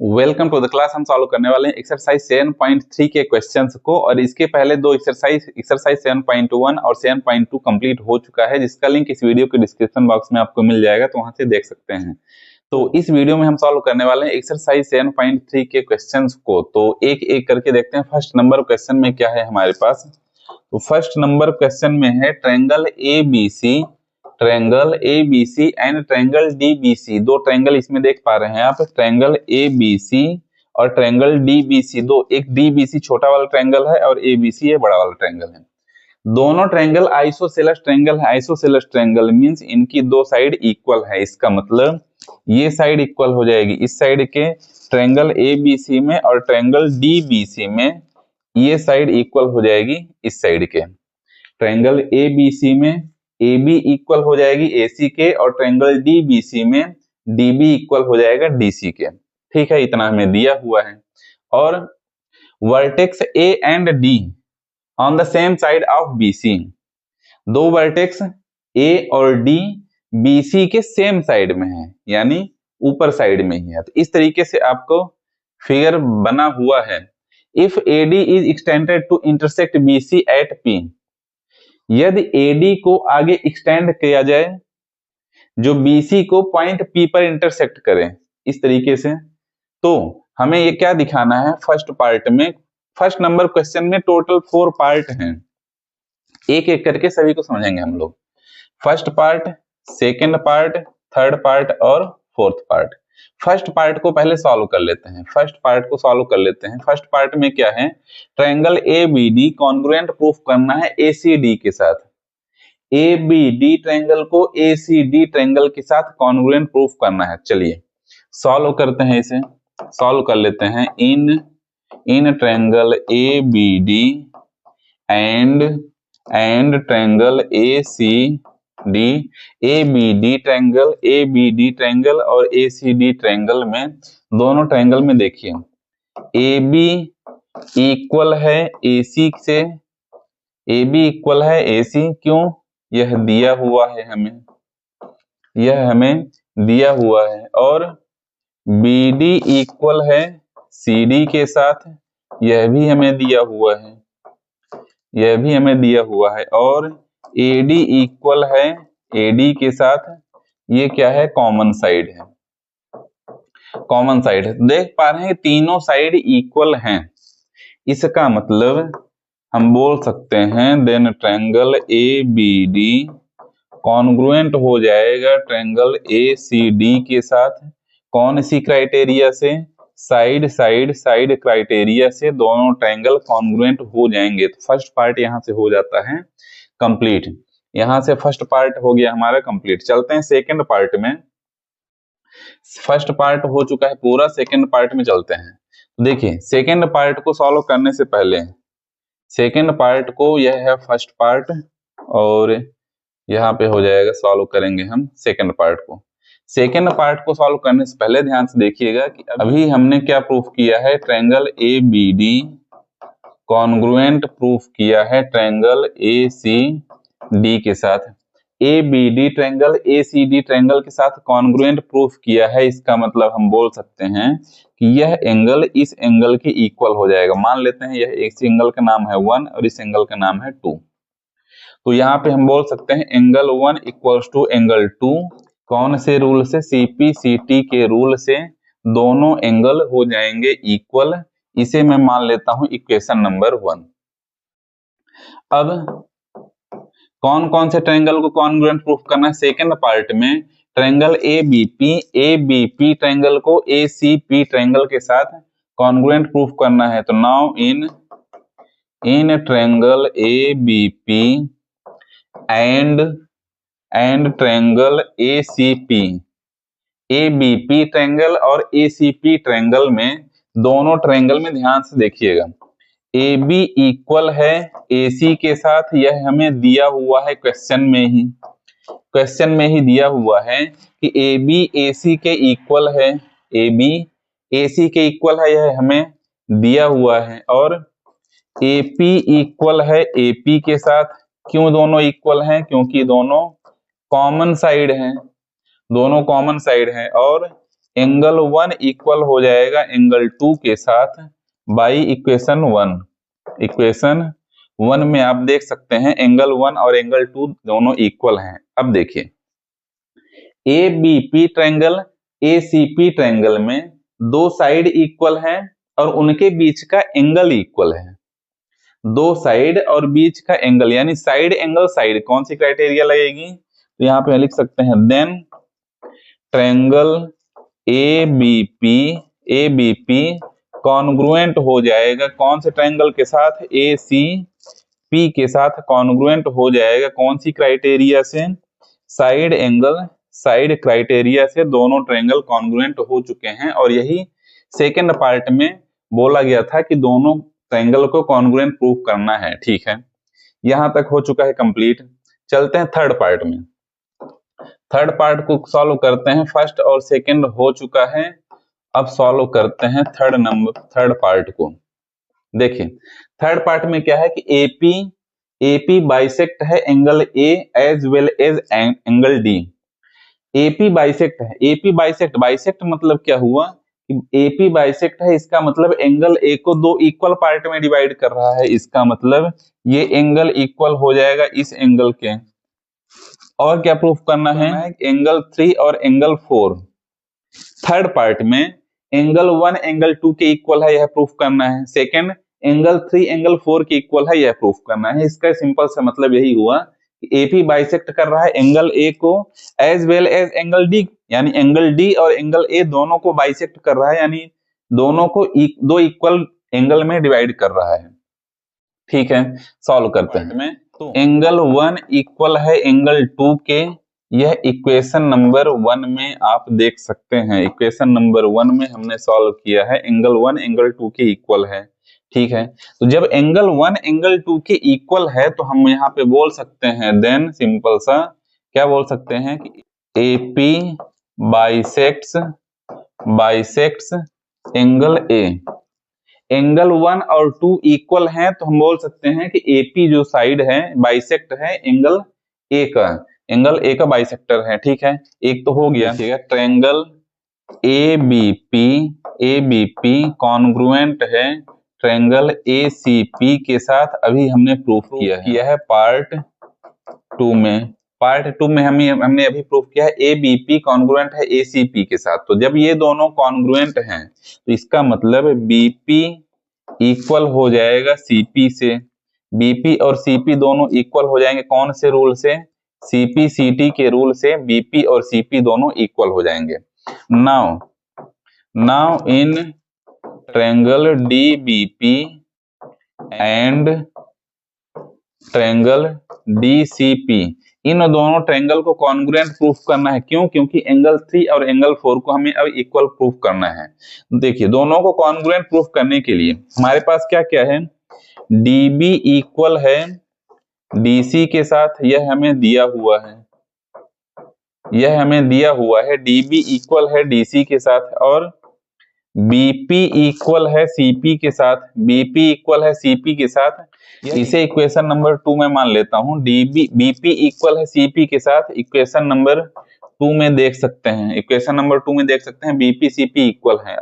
Welcome to the class. हम solve करने वाले हैं एक्सरसाइज 7.3 के क्वेश्चंस को, और इसके पहले दो एक्सरसाइज 7.1 और 7.2 कंप्लीट हो चुका है, जिसका लिंक इस वीडियो के डिस्क्रिप्शन बॉक्स में आपको मिल जाएगा, तो वहां से देख सकते हैं। तो इस वीडियो में हम सॉल्व करने वाले हैं एक्सरसाइज 7.3 के क्वेश्चंस को। तो एक एक करके देखते हैं। फर्स्ट नंबर क्वेश्चन में क्या है हमारे पास। तो फर्स्ट नंबर क्वेश्चन में है triangle ABC and triangle DBC। दो ट्रायंगल इसमें देख पा रहे हैं आप, ट्रायंगल ABC और ट्रायंगल DBC। दो, एक DBC छोटा वाला ट्रायंगल है और ABC ये बड़ा वाला ट्रायंगल है। दोनों ट्रायंगल आइसोसेलेस ट्रायंगल है। आइसोसेलेस ट्रायंगल मींस इनकी दो साइड इक्वल है। इसका मतलब ये साइड इक्वल हो जाएगी इस साइड के ट्रायंगल ABC में, और ट्रायंगल DBC में ये साइड इक्वल हो जाएगी इस साइड के। ट्रायंगल ABC में AB इक्वल हो जाएगी AC के, और ट्रायंगल DBC में DB इक्वल हो जाएगा DC के। ठीक है, इतना हमें दिया हुआ है। और vertex A and D on the same side of BC। दो वर्टेक्स A और D BC के सेम साइड में है, यानी ऊपर साइड में ही है। तो इस तरीके से आपको फिगर बना हुआ है। If AD is extended to intersect BC at P, यदि AD को आगे एक्सटेंड किया जाए जो BC को पॉइंट P पर इंटरसेक्ट करे इस तरीके से, तो हमें ये क्या दिखाना है। फर्स्ट पार्ट में, फर्स्ट नंबर क्वेश्चन में टोटल 4 पार्ट हैं। एक एक करके सभी को समझेंगे हम लोग। First part, second part, third part और फोर्थ पार्ट। फर्स्ट पार्ट को पहले सॉल्व कर लेते हैं। फर्स्ट पार्ट में क्या है, ट्रायंगल ABD कॉन्ग्रुएंट प्रूफ करना है ACD के साथ। ABD ट्रायंगल को ACD ट्रायंगल के साथ कॉन्ग्रुएंट प्रूफ करना है। चलिए सॉल्व करते हैं, इसे सॉल्व कर लेते हैं। In triangle ABD and triangle ABD triangle और ACD ट्रायंगल में, दोनों ट्रायंगल में देखिए AB इक्वल है AC से, AB इक्वल है AC। क्यों? यह दिया हुआ है हमें, यह हमें दिया हुआ है। और BD इक्वल है CD के साथ, यह भी हमें दिया हुआ है, यह भी हमें दिया हुआ है। और AD इक्वल है AD के साथ, ये क्या है, कॉमन साइड है। कॉमन साइड देख पा रहे हैं, तीनों साइड इक्वल हैं। इसका मतलब हम बोल सकते हैं देन ट्रायंगल ABD कॉन्ग्रुएंट हो जाएगा ट्रायंगल ACD के साथ। कौन सी क्राइटेरिया से? साइड क्राइटेरिया से दोनों ट्रायंगल कॉन्ग्रुएंट हो जाएंगे। तो फर्स्ट पार्ट यहां से हो जाता है कंप्लीट। यहां से फर्स्ट पार्ट हो गया हमारा कंप्लीट। चलते हैं सेकंड पार्ट में। फर्स्ट पार्ट हो चुका है पूरा, सेकंड पार्ट में चलते हैं। देखिए सेकंड पार्ट को सॉल्व करने से पहले, सेकंड पार्ट को, यह है फर्स्ट पार्ट और यहाँ पे हो जाएगा, सॉल्व करेंगे हम सेकंड पार्ट को। सेकंड पार्ट को सॉल्व करने से पहले ध्यान से देखिएगा कि अभी हमने क्या प्रूफ किया है, ट्रायंगल ABD कॉन्ग्रुएंट प्रूफ किया है ट्रायंगल ACD के साथ। ABD ट्रायंगल ACD ट्रायंगल के साथ कॉन्ग्रुएंट प्रूफ किया है। इसका मतलब हम बोल सकते हैं कि यह एंगल इस एंगल के इक्वल हो जाएगा। मान लेते हैं यह इस एंगल का नाम है 1 और इस एंगल का नाम है 2। तो यहाँ पे हम बोल सकते हैं एंगल 1 इक्वल्स टू एंगल 2। कौन से रूल से? CP/CT के रूल से दोनों एंगल हो जाएंगे इक्वल। इसे मैं मान लेता हूं इक्वेशन नंबर 1। अब कौन कौन से ट्रायंगल को कॉन्ग्रुएंट प्रूफ करना है? सेकंड पार्ट में ट्रायंगल ABP ट्रायंगल को ACP ट्रायंगल के साथ कॉन्ग्रुएंट प्रूफ करना है। तो now in triangle ABP and triangle ABP triangle और ACP ट्रायंगल में, दोनों ट्रायंगल में ध्यान से देखिएगा, AB इक्वल है AC के साथ। यह हमें दिया हुआ है क्वेश्चन में ही दिया हुआ है कि AB AC के इक्वल है, AB AC के इक्वल है, यह हमें दिया हुआ है। और AP इक्वल है AP के साथ। क्यों दोनों इक्वल हैं? क्योंकि दोनों कॉमन साइड हैं, दोनों कॉमन साइड हैं। और एंगल 1 इक्वल हो जाएगा एंगल 2 के साथ बाई इक्वेशन 1। इक्वेशन 1 में आप देख सकते हैं एंगल 1 और एंगल 2 दोनों इक्वल हैं। अब देखिए A B P triangle A C P triangle में दो साइड इक्वल हैं और उनके बीच का एंगल इक्वल है। दो साइड और बीच का एंगल यानी साइड एंगल साइड, कौन सी क्राइटेरिया लगेगी? तो यहाँ पे लिख सकते हैं then triangle A B P congruent हो जाएगा कौन से ट्रायंगल के साथ? ए सी पी के साथ कॉन्ग्रुएंट हो जाएगा कौन सी क्राइटेरिया से? साइड एंगल साइड क्राइटेरिया से दोनों ट्रायंगल कॉन्ग्रुएंट हो चुके हैं। और यही सेकंड पार्ट में बोला गया था कि दोनों ट्रायंगल को कॉन्ग्रुएंट प्रूफ करना है। ठीक है, यहां तक हो चुका है कंप्लीट। चलते हैं थर्ड पार्ट में। थर्ड पार्ट को सॉल्व करते हैं। फर्स्ट और सेकंड हो चुका है, अब सॉल्व करते हैं थर्ड पार्ट को। देखिए थर्ड पार्ट में क्या है कि एपी बाइसेक्ट है angle A as well as angle D. AP bisect है, एपी बाइसेक्ट मतलब क्या हुआ कि एपी बाइसेक्ट है, इसका मतलब एंगल ए को दो इक्वल पार्ट में डिवाइड कर रहा है। इसका मतलब ये एंगल इक्वल हो जाएगा इस एंगल के। और क्या प्रूफ करना है? एंगल 3 और एंगल 4। थर्ड पार्ट में एंगल 1 एंगल 2 के इक्वल है, यह प्रूफ करना है। सेकंड एंगल 3 एंगल 4 के इक्वल है, यह प्रूफ करना है। इसका सिंपल सा मतलब यही हुआ कि एपी बाइसेक्ट कर रहा है एंगल ए को as well as angle D, यानी एंगल डी और एंगल ए दोनों को बाइसेक्ट कर रहा है, यानी दोनों को दो इक्वल एंगल में डिवाइड कर रहा है। ठीक है, सॉल्व करते हैं। तो एंगल 1 इक्वल है एंगल 2 के, यह इक्वेशन नंबर 1 में आप देख सकते हैं। इक्वेशन नंबर 1 में हमने सॉल्व किया है, एंगल 1 एंगल 2 के इक्वल है। ठीक है, तो जब एंगल 1 एंगल 2 के इक्वल है तो हम यहाँ पे बोल सकते हैं देन सिंपल सा क्या बोल सकते हैं कि AP bisects angle A. Angle 1 और 2 इक्वल हैं तो हम बोल सकते हैं कि एपी जो साइड है बाइसेक्ट है एंगल ए का बाइसेक्टर है। ठीक है, एक तो हो गया। ठीक है, triangle A B P congruent है ट्रायंगल ए सी पी के साथ, अभी हमने प्रूफ किया है पार्ट 2 में। पार्ट 2 में हमने अभी प्रूफ किया है ए बी पी कॉन्ग्रुएंट है ए सी पी के साथ। तो जब ये दोनों कॉन्ग्रुएंट हैं तो इसका मतलब बीपी इक्वल हो जाएगा सीपी से। बीपी और सीपी दोनों इक्वल हो जाएंगे कौन से रूल से? सीपी सीटी के रूल से बीपी और सीपी दोनों इक्वल हो जाएंगे। Now in triangle DBP and triangle DCP, इन दोनों ट्रायंगल को कॉन्ग्रुएंट प्रूफ करना है। क्यों? क्योंकि एंगल 3 और एंगल 4 को हमें अब इक्वल प्रूफ करना है। देखिए दोनों को कॉन्ग्रुएंट प्रूफ करने के लिए हमारे पास क्या क्या है? डीबी इक्वल है डीसी के साथ, यह हमें दिया हुआ है। डीबी इक्वल है डीसी के साथ और बीपी इक्वल है सीपी के साथ। इसे इक्वेशन नंबर 2 में मान लेता हूं। बीपी इक्वल है सीपी के साथ, इक्वेशन नंबर 2 में देख सकते हैं बीपी सीपी इक्वल है।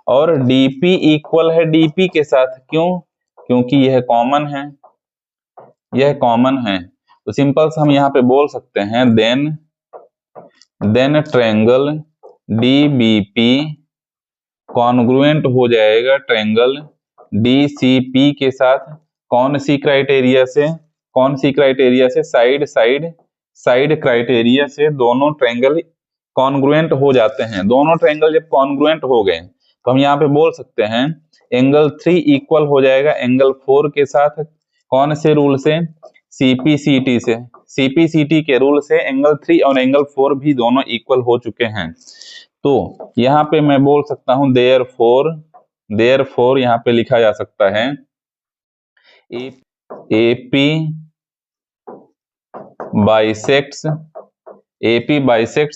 और डीपी इक्वल है डीपी के साथ। क्यों? क्योंकि यह कॉमन है। तो सिंपल से हम यहाँ पे बोल सकते हैं देन ट्रायंगल डीबीपी कॉन्ग्रुएंट हो जाएगा ट्रायंगल डीसीपी के साथ। कौन सी क्राइटेरिया से? साइड क्राइटेरिया से दोनों ट्रायंगल कॉन्ग्रुएंट हो जाते हैं। दोनों ट्रायंगल जब कॉन्ग्रुएंट हो गए तो हम यहाँ पे बोल सकते हैं एंगल 3 इक्वल हो जाएगा एंगल 4 के साथ। कौन से रूल से? सीपीसीटी से। सीपीसीटी के रूल से एंगल 3 और एंगल 4 भी दोनों इक्वल हो चुके हैं। तो यहाँ पे मैं बोल सकता हूं देयरफॉर यहाँ पे लिखा जा सकता है एपी बाइसेक्ट्स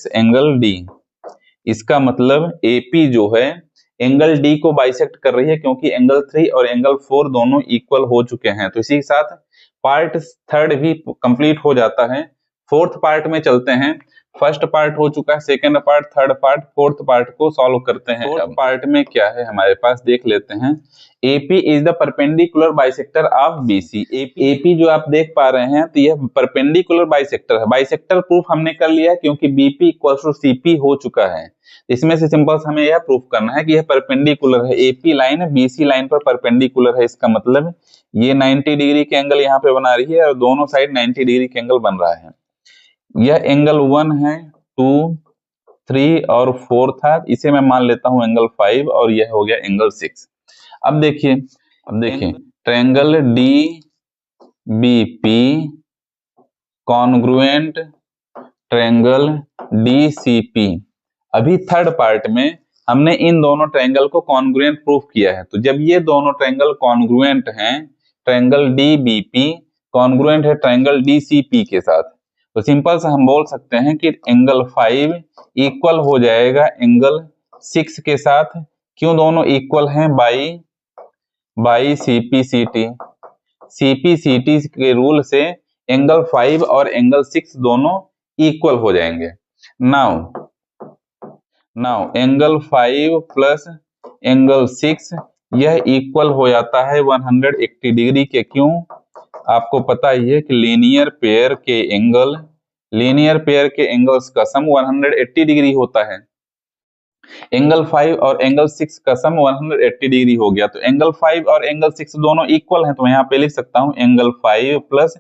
एंगल डी। इसका मतलब एपी जो है एंगल डी को बाइसेक्ट कर रही है क्योंकि एंगल 3 और एंगल 4 दोनों इक्वल हो चुके हैं। तो इसी के साथ पार्ट 3 भी कंप्लीट हो जाता है। फोर्थ पार्ट में चलते हैं। फर्स्ट पार्ट हो चुका है, second part, third part, fourth part को सॉल्व करते हैं। फोर्थ पार्ट में क्या है हमारे पास देख लेते हैं। AP is the perpendicular bisector of BC। AP जो आप देख पा रहे हैं तो यह परपेंडिकुलर बाइसेक्टर है। बाइसेक्टर प्रूफ हमने कर लिया क्योंकि BP इक्वल्स टू CP हो चुका है। इसमें से सिंपल हमें यह प्रूफ करना है कि यह परपेंडिकुलर है। AP लाइन BC लाइन पर परपेंडिकुलर है, इसका मतलब ये 90 डिग्री के एंगल यहाँ पे बना रही है और दोनों साइड 90 डिग्री के एंगल बन रहा है। यह एंगल 1 है, 2, 3 और 4 था, इसे मैं मान लेता हूं एंगल 5 और यह हो गया एंगल 6। अब देखिए triangle DBP congruent triangle DCP। अभी थर्ड पार्ट में हमने इन दोनों ट्रायंगल को कॉन्ग्रुएंट प्रूफ किया है। तो जब ये दोनों ट्रायंगल कॉन्ग्रुएंट हैं, ट्रायंगल DBP कॉन्ग्रुएंट है ट्रायंगल DCP के साथ, तो सिंपल से हम बोल सकते हैं कि एंगल 5 इक्वल हो जाएगा एंगल 6 के साथ। क्यों दोनों इक्वल हैं? By CPCT। CPCT के रूल से एंगल 5 और एंगल 6 दोनों इक्वल हो जाएंगे। नाउ एंगल 5 प्लस एंगल 6 यह इक्वल हो जाता है 180 डिग्री के। क्यों? आपको पता ही है कि लीनियर पेयर के एंगल्स का सम 180 डिग्री होता है। एंगल 5 और एंगल 6 का सम 180 डिग्री हो गया, तो एंगल 5 और एंगल 6 दोनों इक्वल हैं। तो यहाँ पे लिख सकता हूँ एंगल 5 प्लस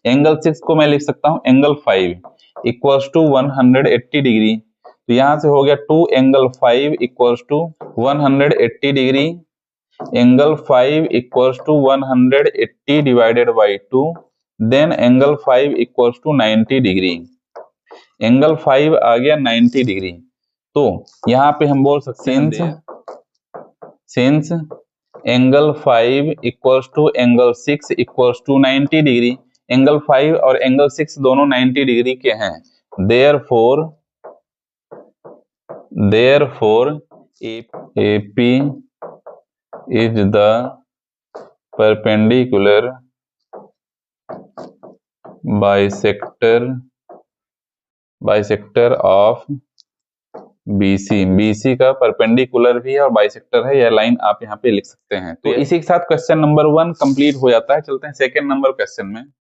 एंगल 6 को मैं लिख सकता हूँ एंगल 5 इक्वल्स टू 180 डिग्री। तो यहाँ से हो गया 2 angle 5 equals to 180 degree. Angle 5 equals to 180 divided by 2, then angle 5 equals to 90 degree. Angle 5 आ गया 90 डिग्री। तो यहाँ पे हम बोल सकते हैं since angle 5 equals to angle 6 equals to 90 degree, angle 5 और एंगल 6 दोनों 90 डिग्री के हैं। Therefore AP is the perpendicular bisector of BC का परपेंडिकुलर भी है और बाइसेक्टर है। यह लाइन आप यहाँ पे लिख सकते हैं। तो इसी के साथ क्वेश्चन नंबर 1 कंप्लीट हो जाता है। चलते हैं सेकंड नंबर क्वेश्चन में।